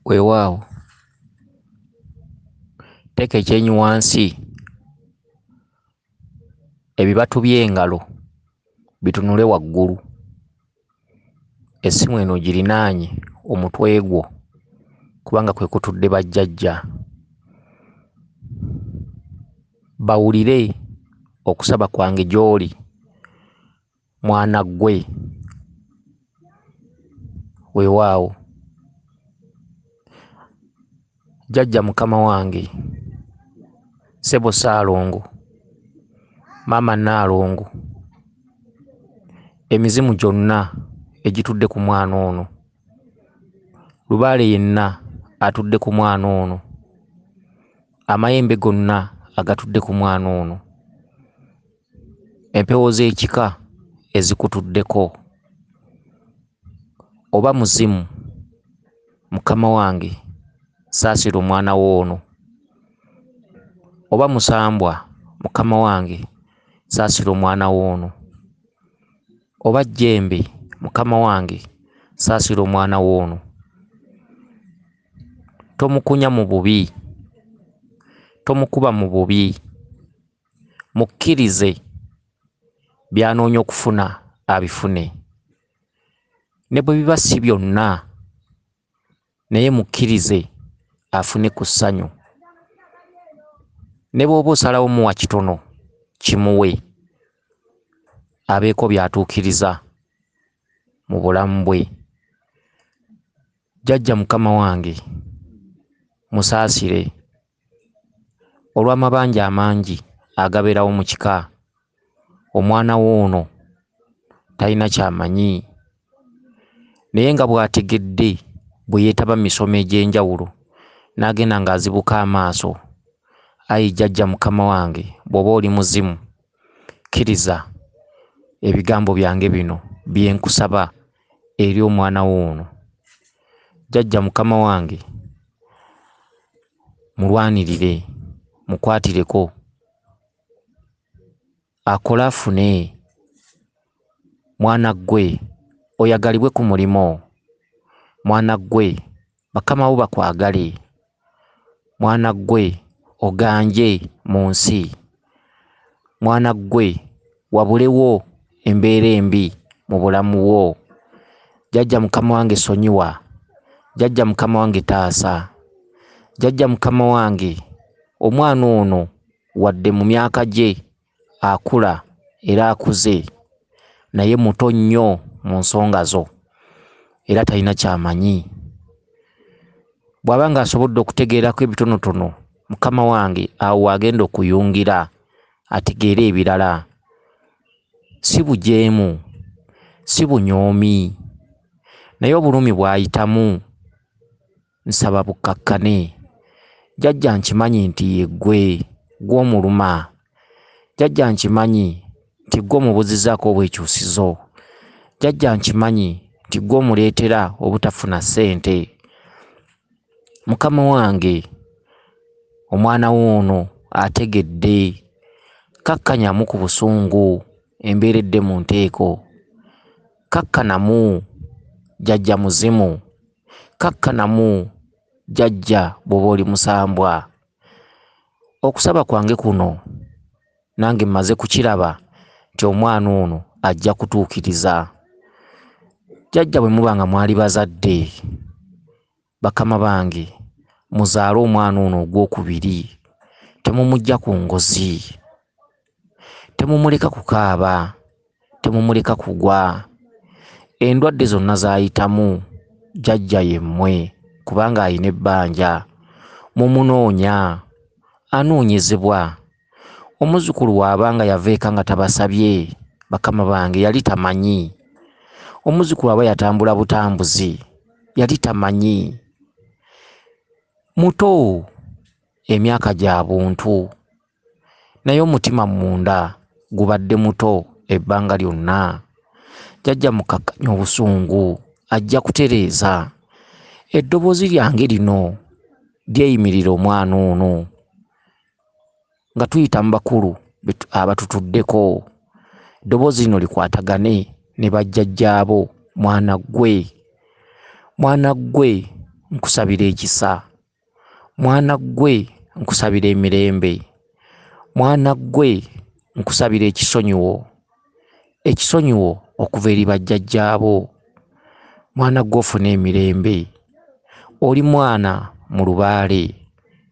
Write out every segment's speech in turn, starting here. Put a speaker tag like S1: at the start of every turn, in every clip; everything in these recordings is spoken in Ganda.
S1: Weewaawo teeka ekyenyi wansi, ebibatu by'engalo bitunule waggulu, essimu eno girinaanye omutwe gwo kubanga kwe kutudde bajjajja. Bawulire okusaba kwange gy'oli mwana ggwe. Weewaawo jjajja mukama wange, ssebo Ssaalongo, maama Nnaalongo, emizimu gyonna egitudde ku mwana ono, Lubaale yenna atudde ku mwana ono, amayembe gonna agatudde ku mwana ono, empewo z'ekika ezikutuddeko, oba muzimu mukama wange saasira omwana w'ono, oba musambwa mukama wange saasira omwana w'ono, oba jjembe mukama wange saasira omwana w'ono. Tomukunya mu bubi, tomukuba mu bubi, mukkirize by'anoonya okufuna abifune, ne bwe biba si byonna naye mukkirize afune ku ssanyu. Ne bw'oba osalawo muwa kitono kimuwe, abeeko by'atuukiriza mu bulamu bwe. Jjajja mukama wange musaasire olw'amabanja amangi agabeerawo mu kika. Omwana w'ono talina ky'amanyi, naye nga bw'ategedde bwe yeetaba mu misomo egy'enjawulo n'agenda ng'azibuka amaaso. Ayi jjajja mukama wange, bw'oba oli muzimu, kkiriza ebigambo byange bino bye nkusaba eri omwana w'ono. Jjajja mukama wange, mulwanirire, mukwatireko, akole afune. Mwana ggwe oyagalibwe ku mulimo, mwana ggwe bakama bo bakwagale, mwana ggwe oganje mu nsi, mwana ggwe wabulewo embeera embi mu bulamu bwo. Jjajja mukama wange sonyiwa, jjajja mukama wange taasa, jjajja mukama wange omwana ono wadde mu myaka gye akula era akuze, naye muto nnyo mu nsonga zo era talina ky'amanyi. Bw'aba ng'asobodde okutegeerako ebitonotono, mukama wange awo agenda okuyungira ategeere ebirala. Si bujeemu, si bunyoomi, naye obulumi bw'ayitamu nsaba bukkakkane. Jjajja nkimanyi nti ye ggwe gw'omuluma, jjajja nkimanyi nti ggwe omubuzizzaako obwekyusizo, jjajja nkimanyi nti ggwe omuleetera obutafuna ssente. Mukama wange, omwana w'ono ategedde, kakkanyamu ku busungu embeeredde mu nteeko, kakkanamu jjajja muzimu, kakkanamu jjajja bw'oba oli musambwa. Okusaba kwange kuno nange mmaze kukiraba nti omwana ono ajja kutuukiriza. Jjajja bwe muba nga mwali bazadde, bakama bange, muzaale omwana ono ogwokubiri, temumuggya ku ngozi, temumuleka kukaaba, temumuleka kugwa. Endwadde zonna z'ayitamu jjajja yemmwe kubanga alina ebbanja. Mumunoonya, anoonyezebwa. Omuzzukulu waabanga yava eka nga tabasabye, bakama bange, yali tamanyi. Omuzzukulu aba yatambula butambuzi, yali tamanyi. Muto, emyaka gya buntu, naye omutima munda gubadde muto ebbanga lyonna. Jjajja mukakkanya obusungu, ajja kutereeza. Eddoboozi lyange lino lyeyimirira omwana ono nga tuyita mu bakulu abatutuddeko. Eddoboozi lino likwatagane ne bajjajjaabo. Mwana ggwe, mwana ggwe, nkusabira ekisa. Mwana gwe nkusabira emirembe. Mwana gwe nkusabira ekisonyiwo. Ekisonyiwo okuva eri bajjajjaabo. Mwana gwe ofuna emirembe. Oli mwana mu lubaale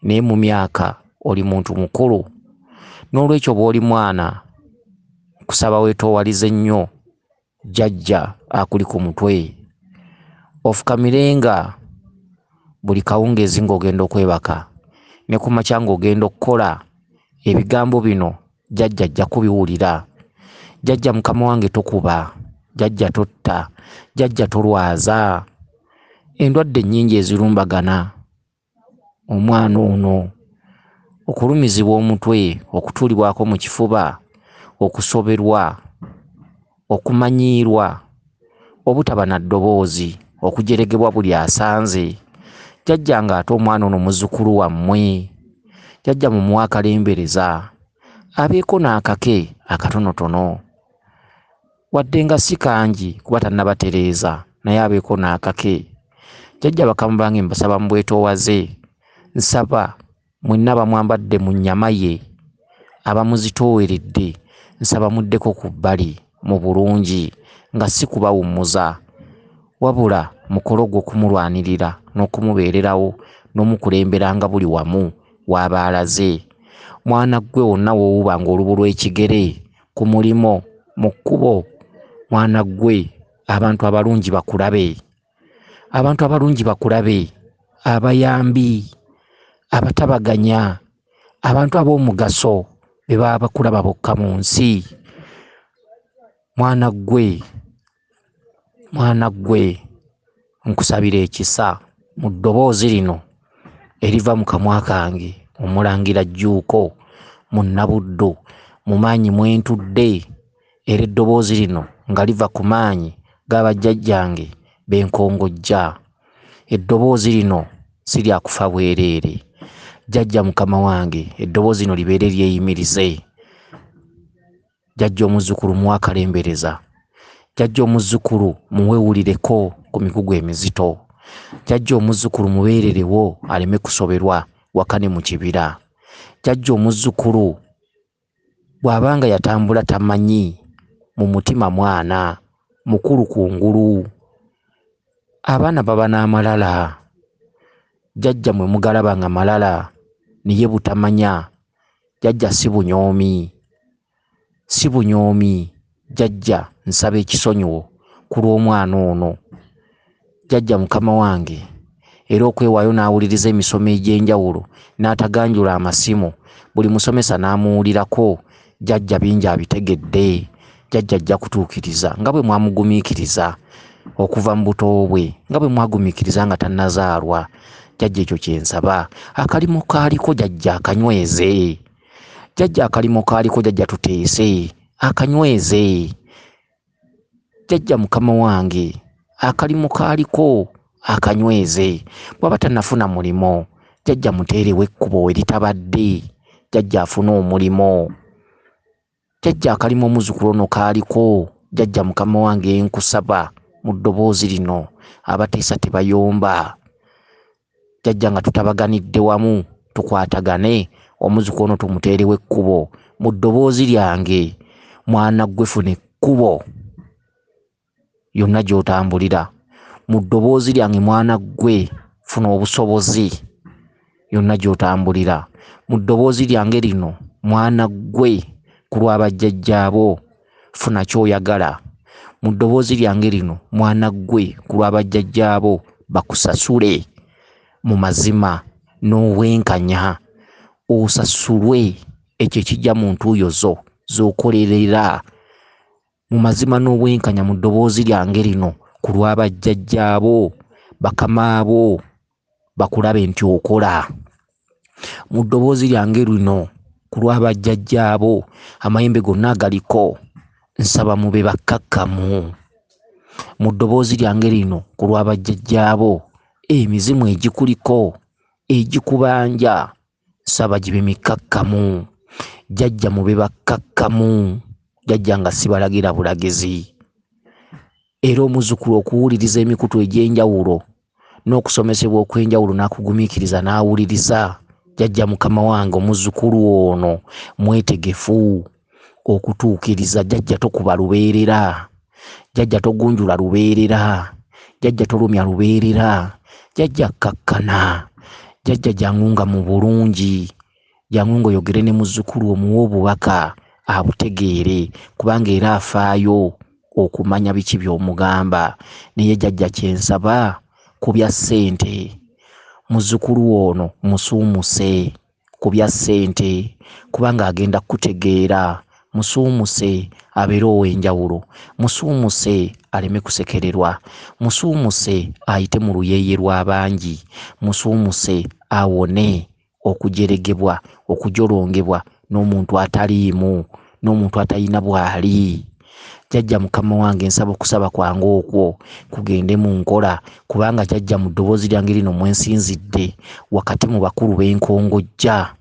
S1: naye mu myaka oli muntu mukulu. N'olwekyo bw'oli mwana nkusaba weetoowalize nnyo jjajja akuli ku mutwe. Ofukamirenga buli kawungeezi ng'ogenda okwebaka ne ku makya ng'ogenda okukola ebigambo bino jjajja ajja kubiwulira. Jjajja mukama wange tokuba, jjajja totta, jjajja tolwaza. Endwadde nnyingi ezirumbagana omwana ono: okulumizibwa omutwe, okutuulibwako mu kifuba, okusoberwa, okumanyiirwa, obutaba na ddoboozi, okujeregebwa buli asanze. Jjajja ng'ate omwana ono muzzukulu wammwe. Jjajja mumuwe akalembereza abeeko n'akake akatonotono, wadde nga si kangi kuba tannabatereeza, naye abeeko n'akake. Jjajja bakamu bange mbasaba mu bwetoowaze. Nsaba mwenna bamwambadde mu nnyama ye abamuzitooweredde, nsaba muddeko ku bbali mu bulungi nga si kubawummuza, wabula mukole ogw'okumulwanirira n'okumubeererawo n'omukulemberanga buli wamu w'abaalaze. Mwana gwe wonna w'owuba ng'olubu lw'ekigere ku mulimo, mu kkubo, mwana gwe abantu abalungi bakulabe. Abantu abalungi bakulabe, abayambi, abatabaganya, abantu ab'omugaso be baba bakulaba bokka mu nsi. Mwana gwe nkusabira ekisa mu ddoboozi lino eriva mu kamwa kange, Omulangira Jjuuko, Munnabuddu, mu maanyi mwentudde, era eddoboozi lino nga liva ku maanyi g'abajjajjange benkongojja. Eddoboozi lino si lya kufa bwereere. Jjajja mukama wange, eddoboozi lino libeere lyeyimirize. Jjajja omuzzukulu muwe akalembereza. Jjajja omuzzukulu muwewulireko ku mikugu emizito. Jjajja omuzzukulu mubeererewo aleme kusoberwa wakane mu kibira. Jjajja omuzzukulu bw'abanga yatambula tamanyi, mu mutima mwana mukulu kungulu. Abaana baba n'amalala. Jjajja mwe mugalaba nga malala niye butamanya. Jjajja si bunyoomi, si bunyoomi. Jjajja nsaba ekisonyiwo ku lw'omwana ono. Jjajja mukama wange, era okwewaayo n'awuliriza emisomo egy'enjawulo n'ataganjula amasimu, buli musomesa n'amuwulirako. Jjajja bingi abitegedde. Jjajja ajja kutuukiriza nga bwe mwamugumiikiriza okuva mu buto bwe, nga bwe mwagumiikiriza nga tannazaalwa. Jjajja ekyo kye nsaba. Akalimo kaaliko jjajja akanyweze. Jjajja akalimo kaaliko jjajja tuteese akanyweze. Jjajja mukama wange, akalimo kaaliko akanyweze. Bw'aba tannafuna mulimo, jjajja muteerewo ekkubo we litabadde. Jjajja afune omulimo. Jjajja akalimo omuzzukulu ono kaaliko. Jjajja mukama wange nkusaba mu ddoboozi lino, abateesa tebayomba. Jjajja nga tutabaganidde wamu tukwatagane, omuzzukulu ono tumuteerewo ekkubo mu ddoboozi lyange. Mwana gwe funa ekkubo yonna gy'otambulira. Mu ddoboozi lyange mwana gwe funa obusobozi yonna gy'otambulira. Mu ddoboozi lyange lino mwana gwe ku lwa bajjajjaabo funa ky'oyagala. Mu ddoboozi lyange lino mwana gwe ku lwa bajjajjaabo bakusasule mu mazima n'obwenkanya, osasulwe ekyo ekijja mu ntuuyo zo z'okolerera mu mazima n'obwenkanya. Mu ddoboozi lyange lino ku lwa bajjajjaabo bakamaabo bakulabe nti okola. Mu ddoboozi lyange lino ku lwa bajjajjaabo amayembe gonna agaliko, nsaba mube bakkakkamu. Mu ddoboozi lyange lino ku lwa bajjajjaabo emizimu egikuliko egikubanja, nsaba gibe mikkakkamu. Jjajja mube bakkakkamu. Jjajja nga sibalagira bulagizi. Era omuzzukulu okuwuliriza emikutu egy'enjawulo n'okusomesebwa okw'enjawulo n'akugumiikiriza n'awuliriza. Jjajja mukama wange omuzzukulu ono mwetegefu okutuukiriza. Jjajja tokuba lubeerera, jjajja togunjula lubeerera, jjajja tolumya lubeerera, jjajja kkakkana, jjajja jangunga mu bulungi, jangunga oyogere ne muzzukulu omuwe obubaka abutegeere, kubanga era afaayo okumanya biki by'omugamba. Naye jjajja kyensaba ku bya ssente, muzzukulu ono musuumuse ku bya ssente, kubanga agenda kutegeera. Musuumuse abeere ow'enjawulo, musuumuse aleme kusekererwa, musuumuse ayite mu luyeeye lw'abangi, musuumuse awone okujeregebwa, okujolongebwa n'omuntu ataliimu, n'omuntu atalina bw'ali. Jjajja mukama wange nsaba okusaba kwange okwo kugende mu nkola, kubanga jjajja mu ddoboozi lyange lino mwensinzidde wakati mu bakulu b'enkongojja.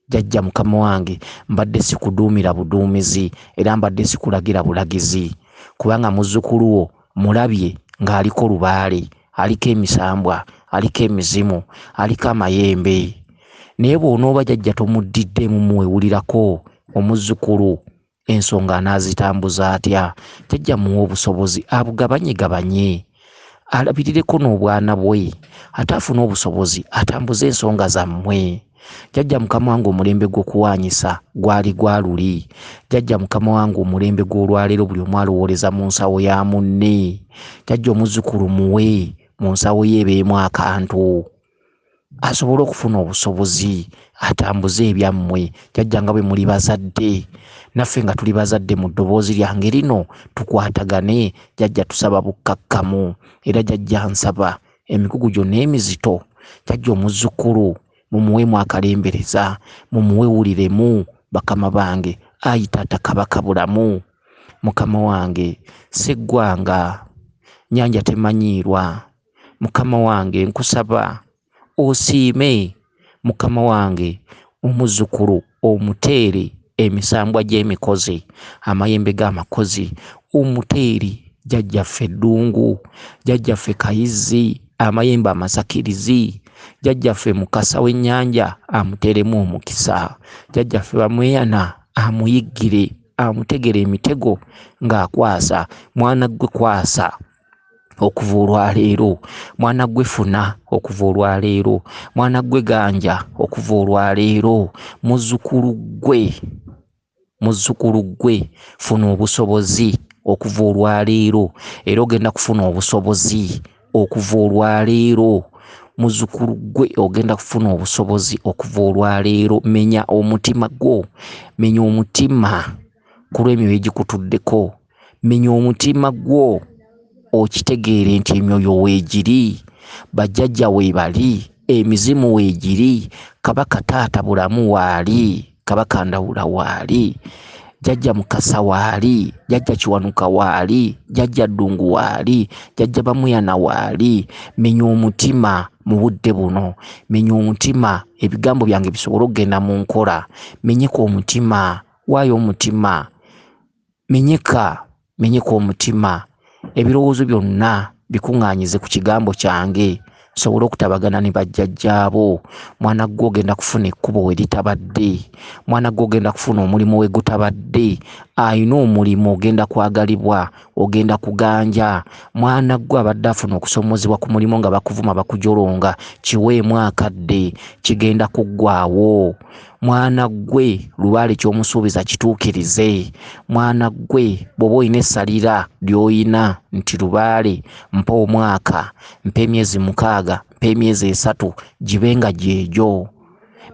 S1: Jjajja mukama wange mbadde sikuduumira buduumizi era mbadde sikulagira bulagizi, kubanga muzzukulu wo mulabye ng'aliko lubaale, aliko emisambwa, aliko emizimu, aliko amayembe. Naye bw'onooba jjajja tomuddidde mumuwulirako omuzzukulu ensonga anaazitambuza atya. Jjajja muwe obusobozi abugabanyegabanye, alabirireko n'obwana bwe, ate afune obusobozi atambuze ensonga zammwe. Jjajja mukama wange omulembe gw'okuwaanyisa gwali gwaluli. Jjajja mukama wange omulembe gw'olwaleero buli omu alowooleza mu nsawo ya munne. Jjajja omuzzukulu muwe mu nsawo ye ebeemu akantu asobole okufuna obusobozi atambuze ebyammwe. Jjajja nga bwe muli bazadde, naffe nga tuli bazadde mu ddoboozi lyange lino tukwatagane. Jjajja tusaba bukkakkamu, era jjajja nsaba emikugu gyonna emizito, jjajja omuzzukulu mumuweemu akalembereza, mumuwewuliremu bakama bange. Ayi taata kabaka bulamu, mukama wange seggwanga, nnyanja temanyiirwa, mukama wange nkusaba osiime, mukama wange omuzzukulu omuteere emisambwa gy'emikozi, amayembe g'amakozi, omuteeri jjajjaffe Ddungu, jjajjaffe Kayizzi, amayembe amasakirizi, jjajjaffe Mukasa w'ennyanja amuteeremu omukisa, jjajjaffe Bamweyana amuyiggire, amutegere emitego ng'akwasa. Mwana gwe kwasa okuva olwaleero, mwana gwe funa okuva olwaleero, mwana gwe ganja okuva olwaleero, muzzukulu gwe funa obusobozi okuva olwaleero, era ogenda kufuna obusobozi okuva olwaleero. Muzzukulu gwe ogenda kufuna obusobozi okuva olwaleero. Menya omutima gwo, menya omutima ku lw'emyoyo egikutuddeko, menya omutima gwo okitegeere nti emyoyo weegiri, bajjajja weebali, emizimu weegiri, kabaka taata bulamu waali, kabaka Ndawula waali, jjajja Mukasa waali, jjajja Kiwanuka waali, jjajja Ddungu waali, jjajja Bamuyana waali. Menya omutima mu budde buno, menya omutima ebigambo byange bisobole okugenda mu nkola. Menyeka omutima, waayo omutima, menyeka omutima, ebirowoozo byonna bikuŋŋaanyize ku kigambo kyange, nsobole okutabagana ne bajjajjaabo. Mwana gwe ogenda kufuna ekkubo we litabadde, mwana gwe ogenda kufuna omulimu we gutabadde, ayina omulimu ogenda kwagalibwa, ogenda kuganja. Mwana gwe abadde afuna okusomozebwa ku mulimu nga bakuvuma bakujolonga, kiweemu akadde, kigenda kuggwaawo. Mwana gwe lubaale ky'omusuubiza kituukirize. Mwana gwe bw'oba olina essalira ly'oyina nti lubaale mpa omwaka, mpa emyezi 6, mpa emyezi 3, gibenga gyegyo.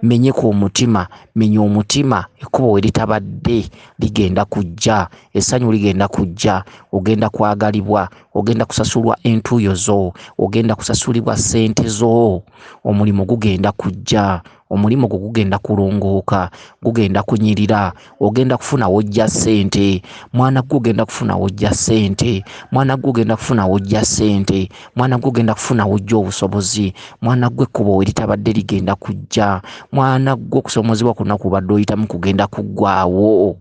S1: Menyeka omutima, menya omutima, ekkubo we litabadde ligenda kujja, essanyu ligenda kujja, ogenda kwagalibwa, ogenda kusasulwa entuuyo zo, ogenda kusasulibwa ssente zo, omulimu gugenda kujja, omulimu gwo gugenda kulongooka, gugenda kunyirira, ogenda kufuna wojja ssente. Mwana gwe ogenda kufuna wojja ssente, mwana gwe ogenda kufuna wojja ssente, mwana gwe ogenda kufuna wojja obusobozi, mwana gwe ekkubo we litabadde ligenda kujja, mwana gwe okusomozebwa kuno kubadde oyitamu kugenda kuggwaawo.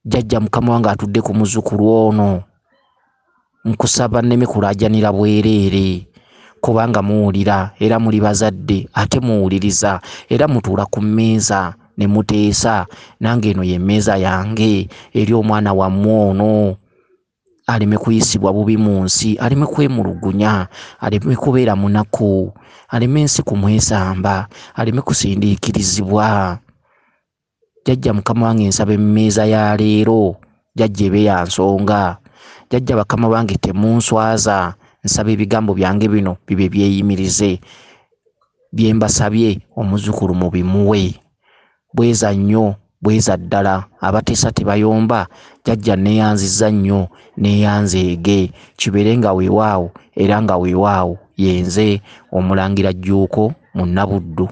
S1: Jjajja mukama wange atudde ku muzzukulu ono, nkusaba nneme kulaajanira bwereere kubanga muwulira era muli bazadde ate muwuliriza era mutuula ku mmeeza ne muteesa nange eno ye mmeeza yange eri omwana wammwe ono aleme kuyisibwa bubi mu nsi, aleme kwemulugunya, aleme kubeera munaku, aleme ensi kumwesamba, aleme kusindiikirizibwa. Jjajja mukama wange nsaba emmeeza ya leero jjajja ebe ya nsonga. Jjajja bakama bange temunswaza, nsaba ebigambo byange bino bibe byeyimirize. Bye mbasabye omuzzukulu mubimuwe. Bweza nnyo, bweza ddala, abateesa tebayomba, jjajja neeyanzizza nnyo, neeyanzeege, kibeere nga weewaawo era nga weewaawo. Yenze Omulangira Jjuuko, Munnabuddu.